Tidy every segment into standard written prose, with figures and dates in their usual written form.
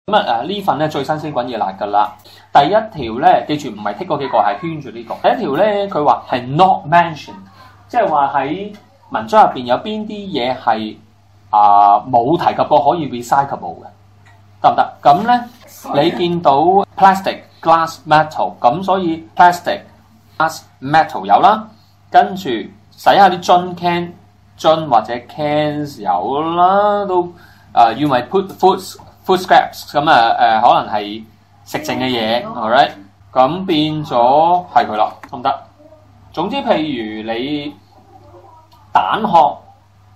咁呢份咧最新鮮滾熱辣㗎啦。第一條咧，記住唔係剔嗰幾個，係圈住呢個。第一條咧，佢話係 not mentioned， 即係話喺文章入邊有邊啲嘢係冇提及過可以 recyclable 嘅，得唔得？咁咧你見到 plastic、glass、metal， 咁所以 plastic、glass、metal 有啦，跟住洗下啲樽或者 cans 有啦，都要咪 put food scraps， 咁可能係食剩嘅嘢 ，alright， 咁變咗係佢啦，得唔得？總之譬如你蛋殼，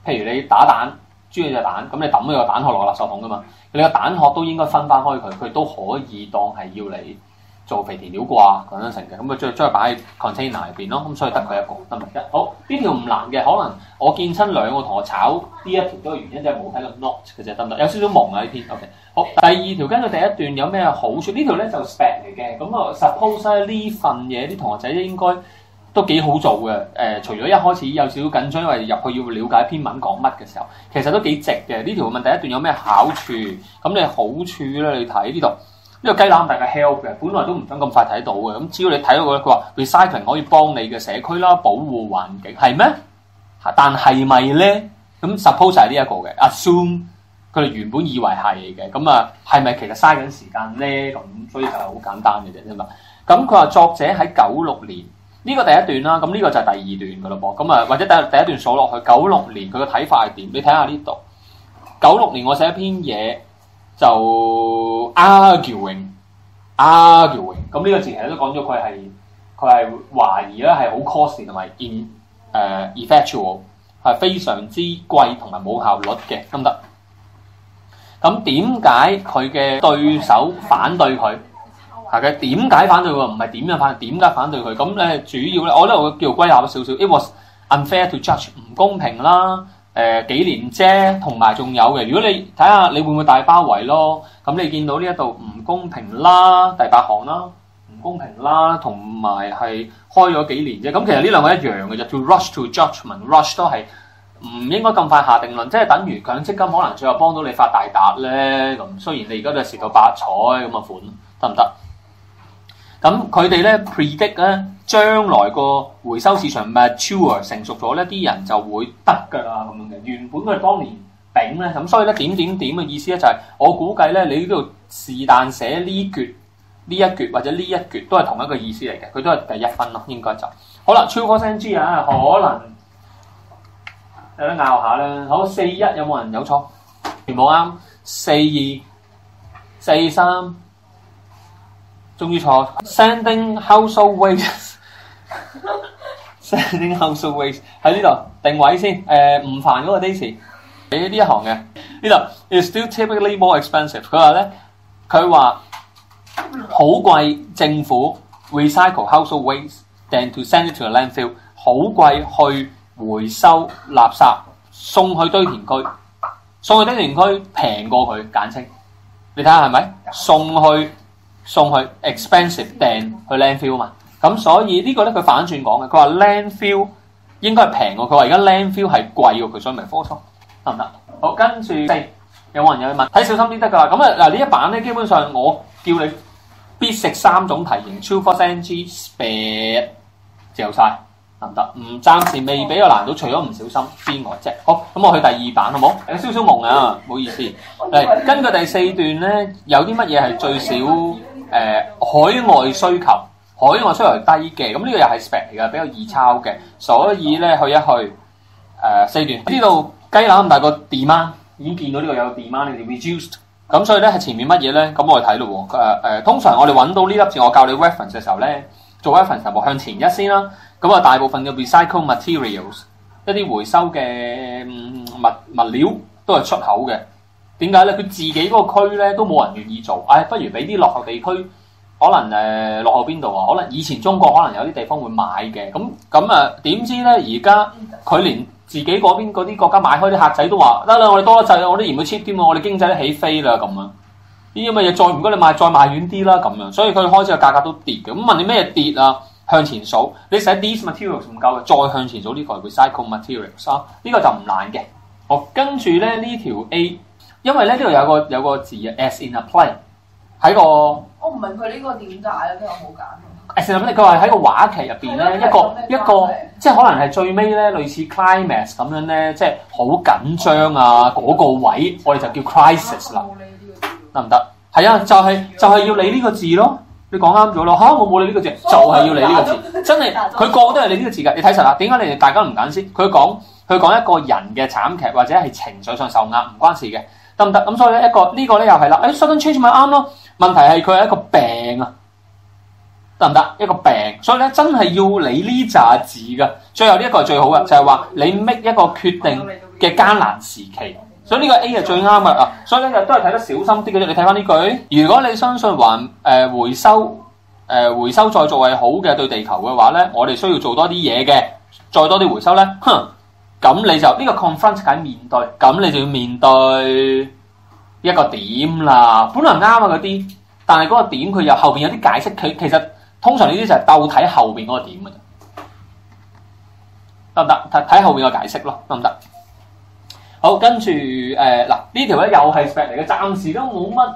譬如你打蛋，豬隻蛋，咁你抌咗個蛋殼落垃圾桶噶嘛，你個蛋殼都應該分翻開佢，佢都可以當係要你做肥田料啩咁樣成嘅，咁佢將佢擺喺 container 入邊咯，咁所以得佢一個得唔得？好，呢條唔難嘅，可能我見親兩個同學炒呢一條都係原因，就係冇睇到 not 嘅啫，得唔得？有少少蒙啊呢篇 ，OK。好，第二條根據第一段有咩好處？呢條咧就 spec 嚟嘅，咁suppose 呢份嘢啲同學仔應該都幾好做嘅。除咗一開始有少少緊張，因為入去要了解篇文講乜嘅時候，其實都幾直嘅。呢條問第一段有咩好處？咁你好處咧，你睇呢度。呢個雞腩大嘅 help 嘅，本來都唔想咁快睇到嘅，咁只要你睇到佢話 recycling 可以幫你嘅社區啦，保護環境，係咩？但係咪咧？咁 suppose 係呢一個嘅 assume 佢哋原本以為係嘅，咁係咪其實嘥緊時間咧？咁所以就係好簡單嘅啫嘛。咁佢話作者喺96年呢個第一段啦，咁呢個就係第二段噶咯噃。咁或者第一段數落去96年佢嘅睇法係點？你睇下呢度96年我寫一篇嘢。就 arguing， 咁呢個字其實都講咗佢係懷疑啦，係好 costly 同埋 ineffectual， 係非常之貴同埋冇效率嘅，得唔得？咁點解佢嘅對手反對佢？係嘅，點解反對佢？唔係點樣反對？點解反對佢？咁咧主要咧，我呢度叫歸納咗少少 ，it was unfair to judge， 唔公平啦。幾年啫，同埋仲有嘅。如果你睇下，你會唔會大包圍咯？咁你見到呢一度唔公平啦，第8行啦，唔公平啦，同埋係開咗幾年啫。咁其實呢兩個一樣嘅啫。To rush to judgment，rush 都係唔應該咁快下定論，即係等於強積金可能最後幫到你發大達咧。咁雖然你而家都係蝕到8彩咁嘅款，得唔得？咁佢哋咧 predict 咧，將來個回收市場 mature 成熟咗咧，啲人就會得㗎啦咁樣嘅。原本佢哋當年丙咧，咁所以咧點嘅意思咧就係、是、我估計咧，你呢度是但寫呢一橛或者呢一橛都係同一個意思嚟嘅，佢都係第1分咯，應該就好啦。超過 NG 啊，可能有得拗下啦。好，41有冇人有錯？全部啱。42、43。終於錯 ，sending household waste，sending household waste 喺呢度定位先。唔煩嗰個 Daisy 喺呢一行嘅呢度 is still typically more expensive。佢話好貴，政府 recycle household waste than to send it to a landfill， 好貴去回收垃圾送去堆填區，送去堆填區平過佢簡稱。你睇下係咪送去 expensive than 去 landfill 嘛，咁所以呢個咧佢反轉講嘅，佢話 landfill 應該係平過佢，話而家 landfill 係貴過佢，所以咪科錯，得唔得？好，跟住4有冇人有去問？睇小心啲得㗎啦。咁嗱呢一版咧，基本上我叫你必食3種題型 ，True False NG spare 嚼晒，得唔得？暫時未俾個難度，除咗唔小心之外啫。好，咁我去第2版好冇？有少少蒙啊，唔好意思。嚟根據第4段咧，有啲乜嘢係最少？海外需求低嘅，咁呢個又係 spec 嚟嘅，比較易抄嘅，所以咧去4段呢度雞腩咁大個 demand 已經見到呢個有 demand 你哋 reduced， 咁所以咧係前面乜嘢咧？咁我哋睇咯喎，通常我哋揾到呢粒字，我教你 reference 嘅時候咧，做 reference 就向前一先啦。咁大部分嘅 recycle materials 一啲回收嘅物料都係出口嘅。點解咧？佢自己嗰個區咧都冇人願意做，不如俾啲落後地區，可能落後邊度啊？可能以前中國可能有啲地方會買嘅，咁點知咧？而家佢連自己嗰邊嗰啲國家買開啲客仔都話得啦，我哋多得滯，我哋嫌佢 cheap 添，我哋經濟都起飛啦咁啊！呢啲咁嘅嘢再唔該你賣，再賣遠啲啦咁樣，所以佢開始個價格都跌嘅。咁問你咩跌啊？向前數，你寫 these materials 唔夠嘅，再向前數呢個係 recycle materials 啊，呢個就唔難嘅。好，跟住咧呢條 A。因為咧呢度有個字啊 ，as in a play，喺個我唔明佢呢個點解咧，都好簡單。佢話喺個話劇入邊咧，一個即係可能係最尾咧，類似 climax 咁樣咧，即係好緊張啊嗰個位，我哋就叫 crisis 啦。得唔得？係啊，就係要你呢個字咯。你講啱咗咯嚇，我冇你呢個字，就係要你呢個字。真係佢個個都係你呢個字㗎。你睇實啦，點解你哋大家唔揀先？佢講一個人嘅慘劇或者係情緒上受壓，唔關事嘅，得唔得？咁所以咧呢個咧又係啦。sudden change 咪啱咯。問題係佢係一個病啊，得唔得？一個病，所以咧真係要你呢紮字㗎。最後呢一個係最好嘅，就係話你 make 一個決定嘅艱難時期。所以呢個 A 係最啱嘅啊！所以咧都係睇得小心啲嘅啫。你睇翻呢句，如果你相信回收再做係好嘅對地球嘅話咧，我哋需要做多啲嘢嘅，再多啲回收咧，咁你就呢個 confront 緊面對，咁你就要面對一個點啦。本來啱啊嗰啲，但係嗰個點佢又後邊有啲解釋，佢其實通常呢啲就係鬥睇後邊嗰個點嘅啫，得唔得？睇後邊個解釋咯，得唔得？好，跟住嗱呢條咧又係 spec 嚟嘅，暫時都冇乜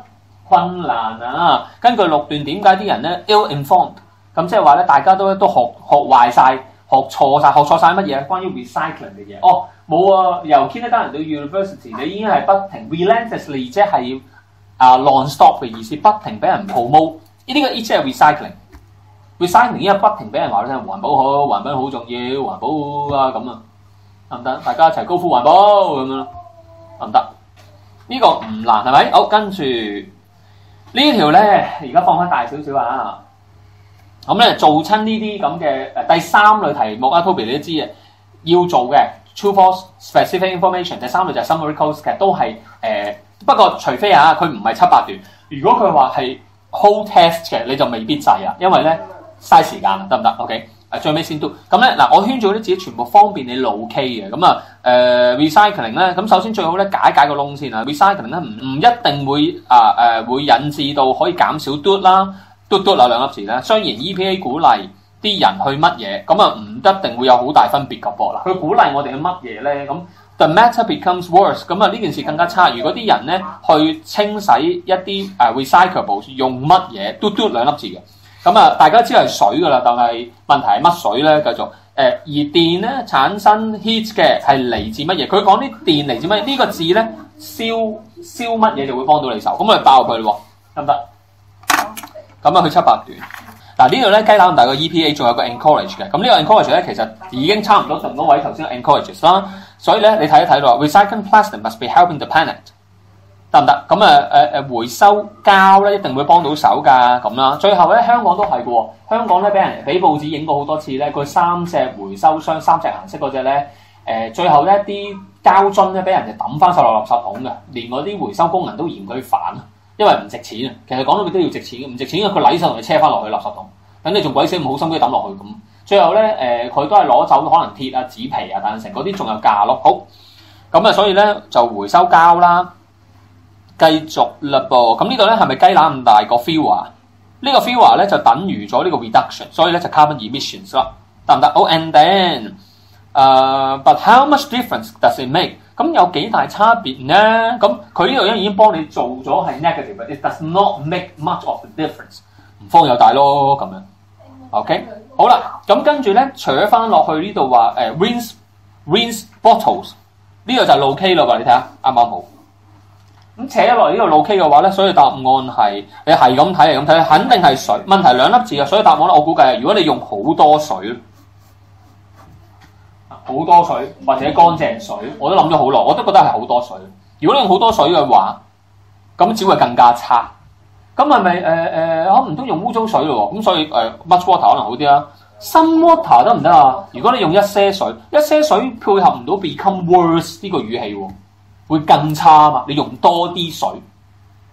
困難啊。根據6段，點解啲人咧 ill-informed？ 咁即係話咧，大家都學壞晒、學錯晒乜嘢？關於 recycling 嘅嘢。哦，冇啊，由 kindergarten 到 university， 你已經係不停 relentlessly， 即係non-stop 嘅意思，不停俾人 promote。呢個即係 recycling。recycling 因為不停俾人話你聽，環保好，環保好重要，環保啊咁啊。得唔得？大家一齊高呼環保咁樣咯，得唔得？呢個唔難係咪？好，跟住呢條咧，而家放翻大少少啊！咁咧做親呢啲咁嘅第三類題目啊 ，Toby 你都知嘅，要做嘅 True False Specific Information， 第三類就係 Summary Codes 嘅，都係不過除非佢唔係7-8段，如果佢話係 whole test 嘅，你就未必制啊，因為咧嘥時間，得唔得 ？OK。最尾先都咁咧嗱，我圈咗啲字全部方便你路 K 嘅咁啊recycling 咧，咁首先最好咧解個窿先啊 recycling 咧唔一定會引致到可以減少 do 啦 do 啦兩粒字咧，雖然 EPA 鼓勵啲人去乜嘢，咁啊唔一定會有好大分別㗎噃啦，佢鼓勵我哋去乜嘢咧，咁 the matter becomes worse， 咁啊呢件事更加差，如果啲人咧去清洗一啲recyclable 用乜嘢 do 兩粒字嘅。咁啊，大家知係水噶啦，但係問題係乜水咧？繼續而電咧產生 heat 嘅係嚟自乜嘢？佢講啲電嚟自乜嘢？呢個字咧燒乜嘢就會幫到你手。咁我哋爆佢咯，得唔得？咁啊，去7-8段。嗱呢度咧雞乸咁大個 EPA， 仲有個 encourage 嘅。咁呢個 encourage 咧其實已經差唔多同嗰位頭先 encourages 啦。所以咧你睇一睇到 recycling plastic must be helping the planet。得唔得？咁回收膠咧一定會幫到手㗎咁啦。最後咧香港都係嘅喎，香港咧俾報紙影過好多次咧，佢3隻回收箱3隻顏色嗰隻咧最後咧啲膠樽咧俾人哋抌翻晒落垃圾桶嘅，連嗰啲回收工人都嫌佢煩，因為唔值錢啊。其實講到尾都要值錢嘅，唔值錢嘅佢禮手同你車翻落去垃圾桶，等你仲鬼死唔好心機抌落去咁。最後咧佢都係攞走可能鐵啊、紙皮啊等成嗰啲仲有價咯。好咁啊，所以咧就回收膠啦。繼續啦噃，咁呢度咧係咪雞乸咁大個 fewer？ 呢個 fewer 咧就等於咗呢個 reduction， 所以咧就 carbon emissions 啦，得唔得？好 and then but how much difference does it make？ 咁有幾大差別呢？咁佢呢度已經幫你做咗係 negative，it does not make much of the difference， 唔方有大咯咁樣。OK， 好啦，咁跟住咧除咗翻落去呢度話rinse bottles， 呢個就係路 K 咯喎，你睇下啱唔啱好？咁扯落嚟呢個路 K 嘅話咧，所以答案係你係咁睇，肯定係水。問題2粒字啊，所以答案咧，我估計係如果你用好多水或者乾淨水，我都諗咗好耐，我都覺得係好多水。如果你用好多水嘅話，咁只會更加差。咁係咪唔通用污糟水咯？咁所以much water 可能好啲啦。some water 得唔得啊？如果你用一些水配合唔到 become worse 呢個語氣喎。會更差嘛？你用多啲水，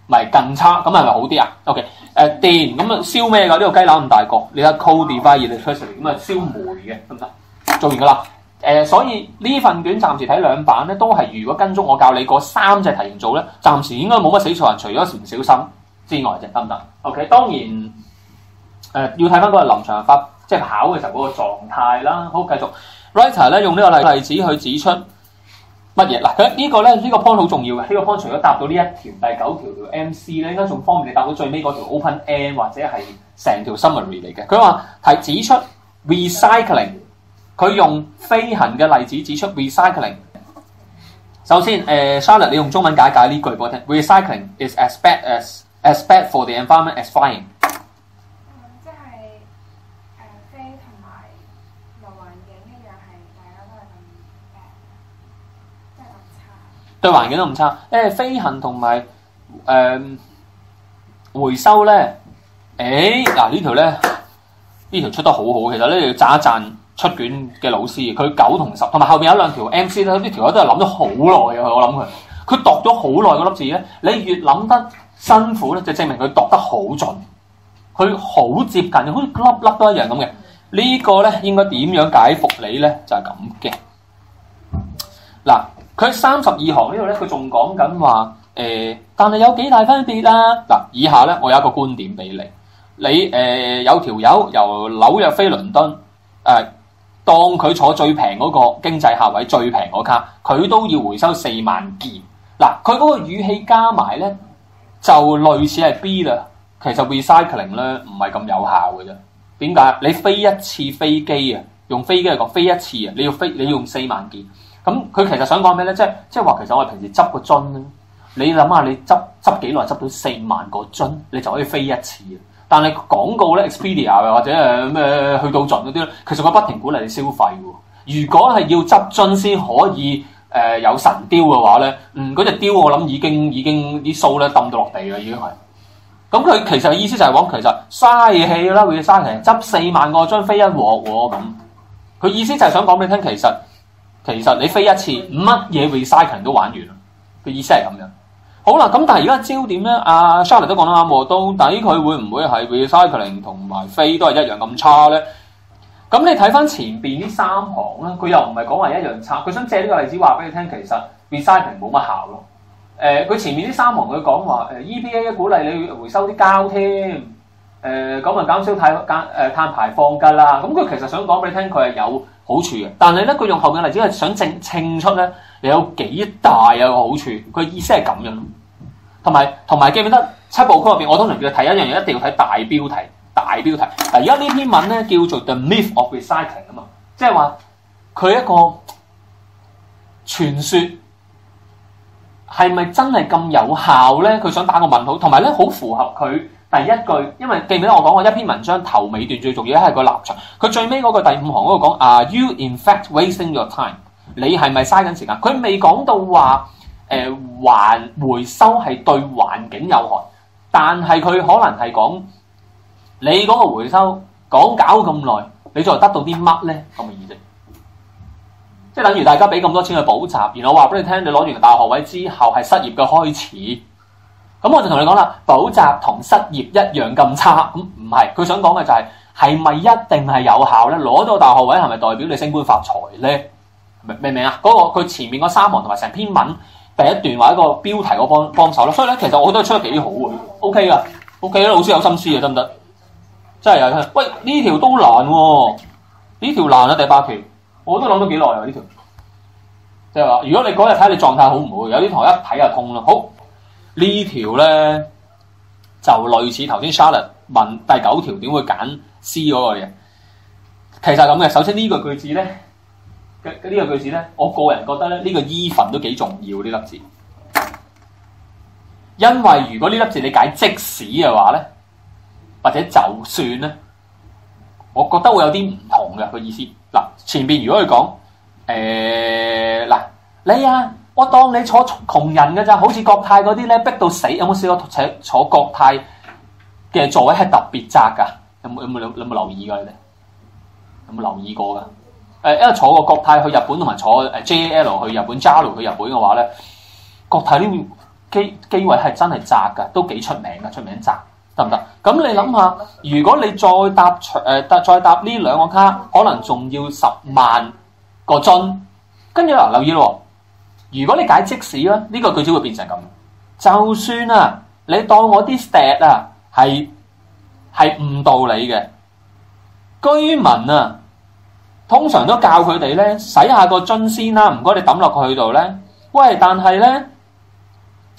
咪更差，咁係咪好啲啊 ？OK， 電咁啊燒咩㗎？呢個雞乸咁大個，你睇 coal-fired electricity 咁啊燒煤嘅，得唔得？做完㗎啦。所以呢份卷暫時睇2版咧，都係如果跟足我教你嗰3隻題型做咧，暫時應該冇乜死錯人，除咗唔小心之外啫，得唔得 ？OK， 當然要睇翻嗰個臨場發，即係考嘅時候嗰個狀態啦。好，繼續 writer 咧用呢個例子去指出。乜嘢？嗱，佢呢個咧，呢個 point 好重要嘅。呢個 point 除咗答到呢一條第9條條 MC 咧，應該仲方便你答到最尾嗰條 open end 或者係成條 summary 嚟嘅。佢話係指出 recycling， 佢用飛行嘅例子指出 recycling。首先，Charlotte 你用中文解呢句俾我聽。Recycling is as bad for the environment as flying。即係飛同埋個環境一樣係大家都係咁即係咁差。對環境都唔差。飛行同埋回收咧，嗱呢條咧呢條出得好好。其實咧要讚一讚出卷嘅老師，佢9同10，同埋後邊有2條 MC 咧，呢條友都係諗咗好耐嘅。我諗佢度咗好耐嗰粒字咧，你越諗得辛苦咧，就證明佢度得好準，佢好接近，好似粒粒都一樣咁嘅。呢個咧應該點樣解服你咧？就係咁嘅。嗱，佢32行呢度咧，佢仲講緊話但係有幾大分別啊？嗱，以下咧我有一個觀點俾你，有條友由紐約飛倫敦，當佢坐最平嗰個經濟客位最平嗰卡，佢都要回收4萬件。嗱，佢嗰個語氣加埋咧，就類似係 B 啦。其實 recycling 咧唔係咁有效嘅啫。點解？你飛一次飛機啊，用飛機嚟講飛一次啊，你用4萬件。咁佢其實想講咩咧？即係話其實我哋平時執個樽咧，你諗下你執幾耐執到4萬個樽，你就可以飛一次啊。但係廣告咧 Expedia 或者咩去到盡嗰啲咧，其實佢不停鼓勵你消費喎。如果係要執樽先可以有神雕嘅話咧，嗰隻雕我諗已經啲鬚咧抌到落地啦，已經係。咁佢其實意思就係講其實嘥氣啦，會嘥氣，執4萬個樽飛一鑊喎咁。佢意思就係想講俾你聽，其實你飛一次乜嘢 recycling 都玩完啦。佢意思係咁樣。好啦，咁但係而家焦點咧，阿 Charlotte 都講得啱喎，到底佢會唔會係 recycling 同埋飛都係一樣咁差咧？咁你睇翻前邊呢3行咧，佢又唔係講話一樣差，佢想借呢個例子話俾你聽，其實 recycling 冇乜效咯。佢前面呢3行佢講話EPA 鼓勵你回收啲膠添，咁啊減少碳排放㗎啦。咁佢其實想講俾你聽，佢係有好處嘅，但係咧佢用後面嘅例子係想稱出咧你有幾大有個好處。佢意思係咁樣，同埋記唔記得7部曲入邊，我通常叫你睇一樣嘢，一定要睇大標題。大標題嗱，而家呢篇文咧叫做 The Myth of Recycling 啊嘛，即係話佢一個傳說係咪真係咁有效咧？佢想打個問號，同埋咧好符合佢第一句，因為記唔記得我講過一篇文章頭尾段最重要係個立場。佢最尾嗰個第5行嗰個講 Are you in fact wasting your time？ 你係咪嘥緊時間？佢未講到話回收係對環境有害，但係佢可能係講。你嗰個回收講搞咁耐，你再得到啲乜咧？咁嘅意思，即係等於大家俾咁多錢去補習，然後話俾你聽，你攞完大學位之後係失業嘅開始。咁我就同你講啦，補習同失業一樣咁差。咁唔係，佢想講嘅就係咪一定係有效咧？攞到大學位係咪代表你升官發財咧？明唔明啊？嗰個佢前面嗰3行同埋成篇文第一段或者個標題我幫手啦。所以咧，其實我覺得出得幾好嘅 ，OK 噶 ，OK 啦，老師有心思啊，得唔得？真係有，喂呢條都難喎，呢條難啊第8條，我都諗咗幾耐啊呢條。即係話，如果你嗰日睇你狀態好唔好，有啲同學一睇就通啦。好呢條咧就類似頭先 Charlotte 問第9條點會揀 C 嗰個嘢，其實係咁嘅。首先呢個句子咧，呢個句子咧，我個人覺得咧呢個 even 都幾重要呢粒字，因為如果呢粒字你解即使嘅話咧。或者就算咧，我覺得會有啲唔同嘅個意思。嗱，前邊如果佢講嗱你啊，我當你坐窮人嘅咋，好似國泰嗰啲咧逼到死。有冇試過坐國泰嘅座位係特別窄㗎？有冇留意㗎？你哋有冇留意過㗎？因為坐過國泰去日本同埋坐JAL 去日本 JAL 去日本嘅話咧，國泰呢邊機位係真係窄㗎，都幾出名㗎，出名窄。得唔得？咁你諗下，如果你再搭呢2個卡，可能仲要10萬個樽。跟住留意咯，如果你解即使咧，呢個句子會變成咁。就算啊，你當我啲 stat 啊係誤導你嘅居民啊，通常都教佢哋咧洗下個樽先啦，唔該你抌落去度咧，喂，但係咧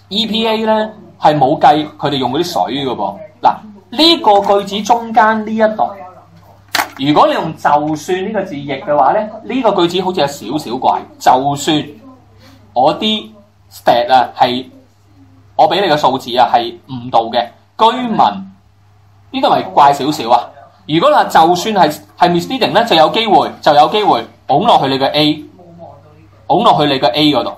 EPA 咧係冇計佢哋用嗰啲水嘅噃。嗱，呢個句子中間呢一度，如果你用就算呢個字譯嘅話咧，呢個句子好似有少少怪。就算我啲 stat 啊係我俾你嘅數字啊係誤導嘅，居民呢度咪怪少少啊？如果你話就算係 misleading 咧，就有機會拱落去你嘅 A， 拱落去你嘅 A 嗰度。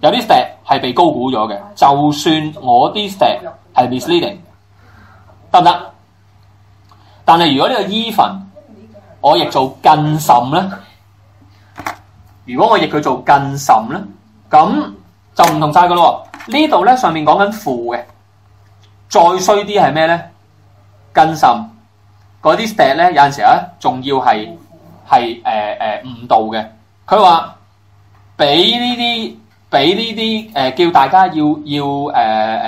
有啲 stat 係被高估咗嘅，就算我啲 stat 係 misleading， 得唔得？但係如果呢個 even 我譯做更甚咧，如果我譯佢做更甚咧，咁就唔同晒噶咯。呢度咧上面講緊負嘅，再衰啲係咩咧？更甚嗰啲 stat 咧有陣時咧仲要係誤導嘅。佢話俾呢啲叫大家要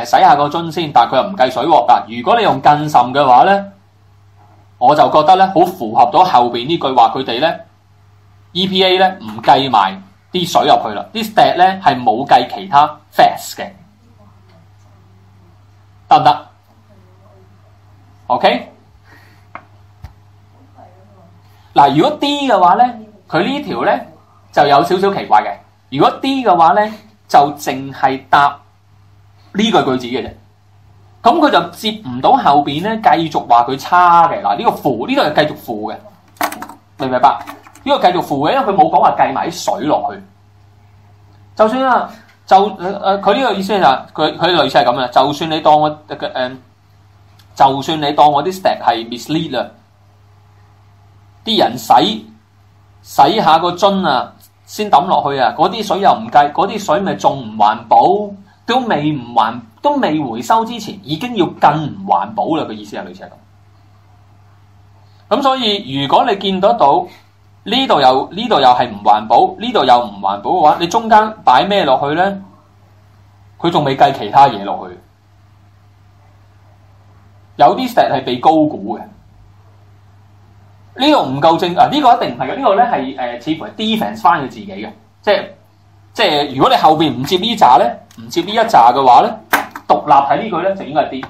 洗下個樽先，但係佢又唔計水喎。嗱，如果你用更甚嘅話咧，我就覺得咧好符合到後邊呢句話，佢哋咧 EPA 咧唔計埋啲水入去啦，啲 stat 咧係冇計其他 facts 嘅，得唔得 ？OK。嗱，如果 D 嘅話咧，佢呢條咧就有少少奇怪嘅。如果 D 嘅話咧，就淨係答呢句句子嘅啫。咁佢就接唔到後邊咧，繼續話佢差嘅。嗱，呢個負呢度係繼續負嘅，明唔明白？呢個繼續負嘅，因為佢冇講話計埋啲水落去。就算啊，佢呢個意思就係佢類似係咁嘅。就算你當我就算你當我啲 stat 係 mislead 啦，啲人洗下個樽啊，先抌落去啊，嗰啲水又唔計，嗰啲水咪仲唔環保？都未回收之前，已經要更唔環保啦。個意思係類似係咁。咁所以如果你見得到呢度又係唔環保，呢度又唔環保嘅話，你中間擺咩落去咧？佢仲未計其他嘢落去。有啲 stat 係被高估嘅。呢個唔夠正啊！呢個一定唔係嘅。呢個咧係似乎係 defense 翻佢自己嘅，即係如果你後邊唔接呢紮咧，唔接呢一紮嘅話咧，獨立睇呢句咧就應該係 D。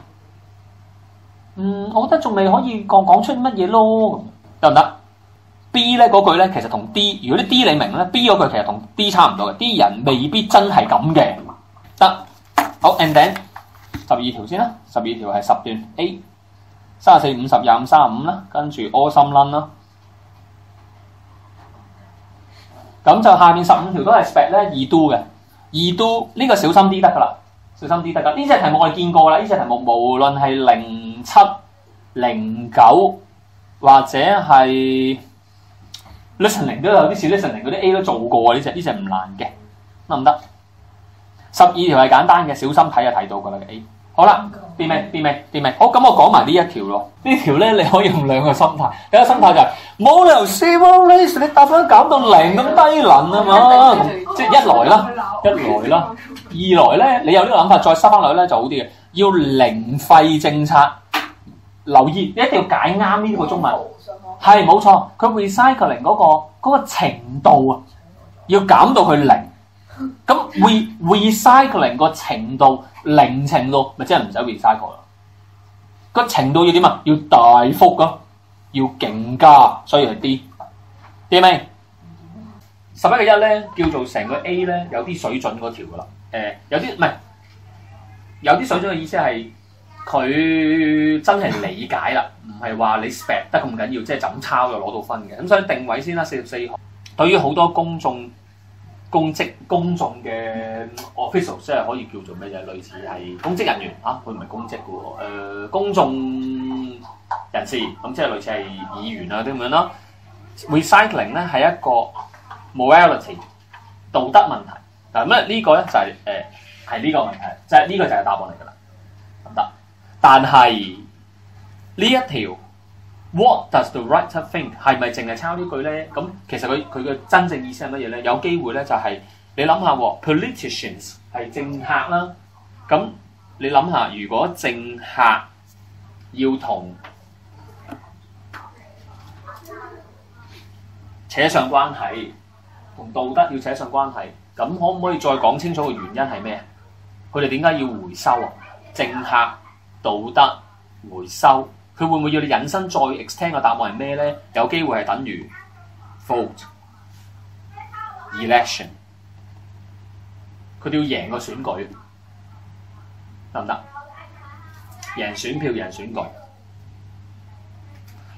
我覺得仲未可以講出乜嘢咯，得唔得 ？B 咧嗰句咧其實同 D， 如果啲 D 你明咧 ，B 嗰句其實同 D 差唔多嘅，啲人未必真係咁嘅。得好 ，and then 12條先啦，12條係10段 A。34、50、25、35啦，跟住 awesome run 啦，咁就下面15條都係 spec 咧二 do 嘅，二 do 呢個小心啲得噶啦，小心啲得噶。呢隻題目我哋見過啦，呢隻題目無論係07、09或者係 listening 都有啲似 listening 嗰啲 A 都做過，呢隻唔難嘅，得唔得？12條係簡單嘅，小心睇就睇到噶啦 A。好啦 ，B 咩？好，咁我講埋呢一條咯。呢條咧你可以用兩個心態。第一個心態就係冇理由 zero race 你搭翻減到0咁低能啊嘛。即係一來啦，二來咧你有呢個諗法，再收翻落去咧就好啲嘅。要零廢政策，留意你一定要解啱呢個中文。係冇錯，佢 recycling 嗰個程度啊，要減到去0。咁 recycling 個程度0程度，咪即係唔使 recycle 啦。個程度要點啊？要大幅咯，要勁加，所以係 D。知未？11嘅1咧叫做成個 A 咧有啲水準嗰條噶啦。有啲唔係，有啲水準嘅意思係佢真係理解啦，唔係話你 spec 得咁緊要，即係就咁抄就攞到分嘅。咁所以定位先啦，44行。對於好多公眾嘅 official 即係可以叫做咩嘢？類似係公職人員嚇，佢唔係公職嘅喎。公眾人士咁即係類似係議員啊啲咁樣啦。Recycling 咧係一個 morality 道德問題。嗱咁呢個咧就係呢個問題，即係呢個就係答案嚟㗎啦，得唔得？但係呢一條 What does the writer think 係咪淨係抄呢句咧？咁其實佢嘅真正意思係乜嘢咧？有機會咧就係你諗下喎 ，politicians 係政客啦。咁你諗下，如果政客要同扯上關係，同道德要扯上關係，咁可唔可以再講清楚個原因係咩？佢哋點解要回收啊？政客、道德、回收，佢會唔會要你引申再 extend 個答案係咩咧？有機會係等於 vote、election， 佢哋要贏個選舉，得唔得？贏選票、贏選舉。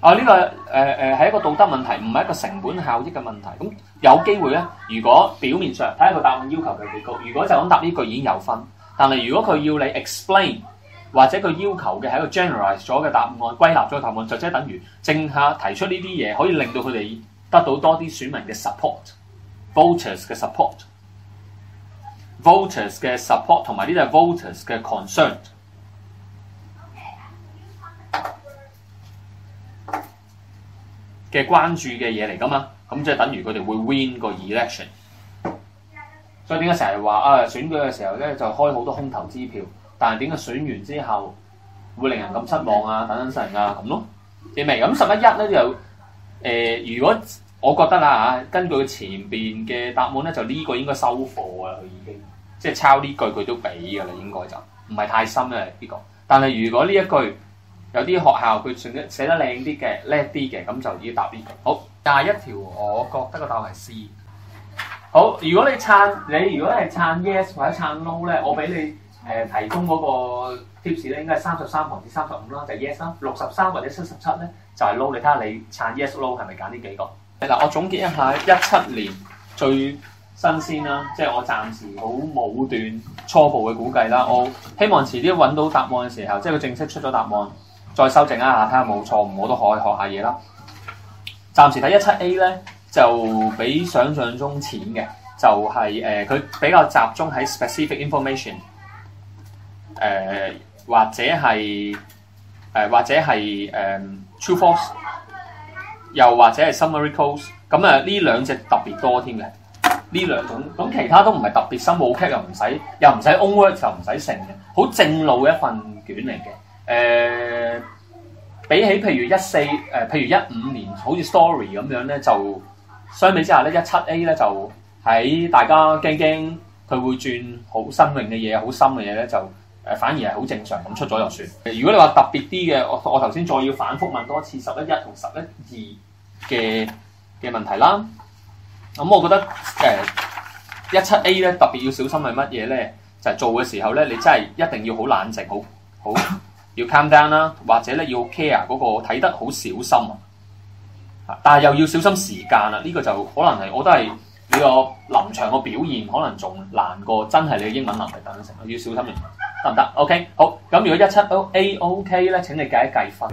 啊！呢個係一個道德問題，唔係一個成本效益嘅問題。咁有機會咧，如果表面上睇下個答案要求佢幾高，如果就咁答呢句已經有分，但係如果佢要你 explain 或者佢要求嘅係一個 generalize 咗嘅答案、歸納咗嘅答案，就即係等於政客提出呢啲嘢，可以令到佢哋得到多啲選民嘅 support、voters 嘅 support、voters 嘅 support 同埋呢啲係 voters 嘅 concern。嘅關注嘅嘢嚟噶嘛，咁即係等於佢哋會 win 個 election。所以點解成日話選舉嘅時候咧就開好多空頭支票，但係點解選完之後會令人咁失望啊？等等成啊咁咯，你明？咁11咧就如果我覺得啦嚇，根據前邊嘅答案咧，就呢個應該收貨啦，佢已經即係抄呢句佢都俾㗎啦，應該就唔係太深嘅呢個。但係如果呢一句，有啲學校佢寫得靚啲嘅、叻啲嘅，咁就要答呢句。好，下一條我覺得個答案係 C。好，如果你如果係撐 yes 或者撐 no 咧，我俾你提供嗰個 tips 咧，應該係33行至35啦，就係 yes 啦。63或者77咧就係 no。你睇下你撐 yes no 係咪揀呢幾個？嗱，我總結一下17年最新鮮啦，即係我暫時好武斷初步嘅估計啦。我希望遲啲揾到答案嘅時候，即係佢正式出咗答案。再修正一下，睇下冇錯誤，我都可以學下嘢啦。暫時睇17A 咧，就比想象中淺嘅，就係佢比較集中喺 specific information， 或者係true false， 又或者係 summary clause。咁呢兩隻特別多添嘅，呢兩種咁其他都唔係特別深，冇 cap 又唔使 own words 又唔使成嘅，好正路嘅一份卷嚟嘅。比起譬如譬如15年好似 story 咁樣咧，就相比之下咧，17A 咧就喺大家驚佢會轉好新穎嘅嘢、好深嘅嘢咧，就反而係好正常咁出咗就算。如果你話特別啲嘅，我頭先再要反覆問多次11.1同11.2嘅問題啦。咁我覺得17A 咧特別要小心係乜嘢咧？就係做嘅時候咧，你真係一定要好冷靜，好。要 calm down 啦，或者咧要 care 嗰個睇得好小心啊，但係又要小心時間啦。呢個就可能係我覺得係你個臨場個表現，可能仲難過真係你嘅英文能力等等成，要小心啲，得唔得 ？OK， 好，咁如果17A OK 咧，請你計一計分。